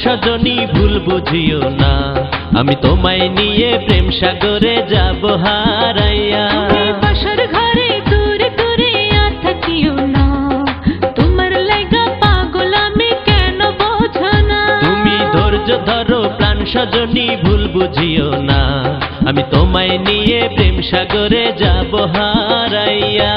সজনী ভুল বুঝিও না, আমি তোমায় নিয়ে প্রেম সাগরে যাব হারাইয়া। বাসর ঘরে দূরে দূরে থাকিও না, তোমার লাগা পাগল আমি কেন বোঝো না। তুমি ধৈর্য ধরো প্রাণ সজনী ভুল বুঝিও না, আমি তোমায় নিয়ে প্রেম সাগরে যাব হারাইয়া।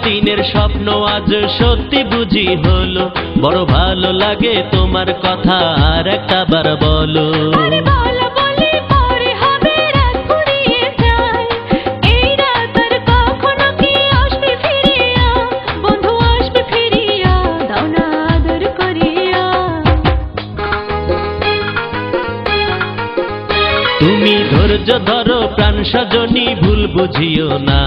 দিনের স্বপ্ন আজ সত্যি বুঝি হলো, বড় ভালো লাগে তোমার কথা আর একটা বার বলো। তুমি ধৈর্য ধরো প্রাণ সজনী ভুল বুঝিও না,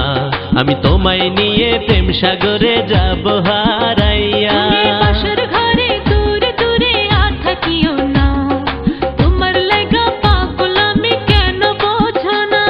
আমি তোমায় নিয়ে প্রেম সাগরে যাব হারাইয়া। বাসর ঘরে দূরে দূরে থাকিও না, তোমার লাগা পাগল আমি কেন বোঝো না।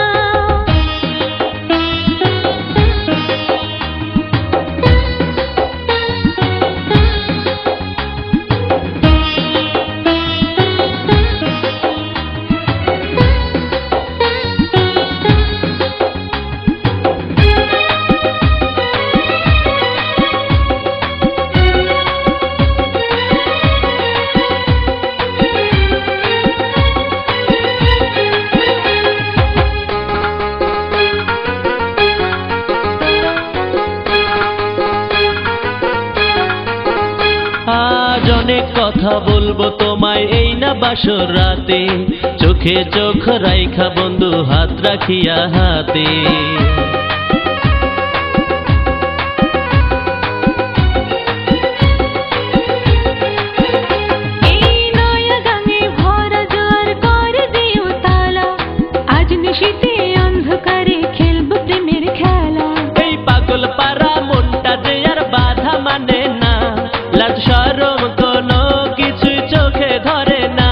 আজ অনেক কথা বলবো তোমায় এই না বাসর রাতে, চোখে চোখ রাইখা বন্ধু হাত রাখিয়া হাতে। অন্ধকারে খেলবো প্রেমের খেলা, এই পাগল পারা মনটা যে আর বাধা মানে না, লাজ শরম কোনো কিছু চোখে ধরে না,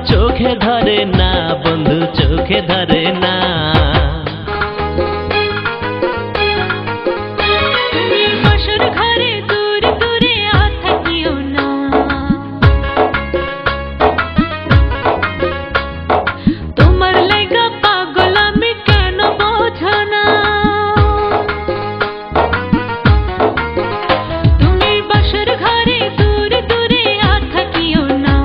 চোখে ধরে না বন্ধু চোখে ধরে না। বাসর ঘরে দূরে দূরে থাকিও না, তোমার লাগা পাগল আমি কেন বোঝো না। তুমি বাসর ঘরে দূরে দূরে থাকিও না,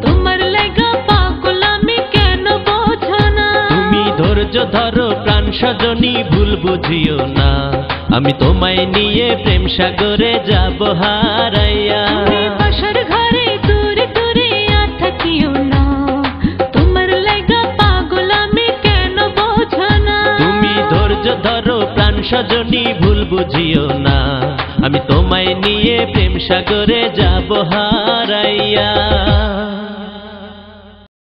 তোমার লাগা পাগল আমি কেন বোঝো না। তুমি ধৈর্য ধরো প্রাণ সজনী ভুল বুঝিও না, আমি তোমায় নিয়ে প্রেম সাগরে যাব হারাইয়া। বাসর ঘরে দূরে দূরে থাকিও না, তোমার লাগা পাগল আমি কেন বোঝো না। তুমি ধৈর্য ধরো প্রাণ সজনী ভুল বুঝিও না, আমি তোমায় নিয়ে প্রেম সাগরে যাব হারাইয়া।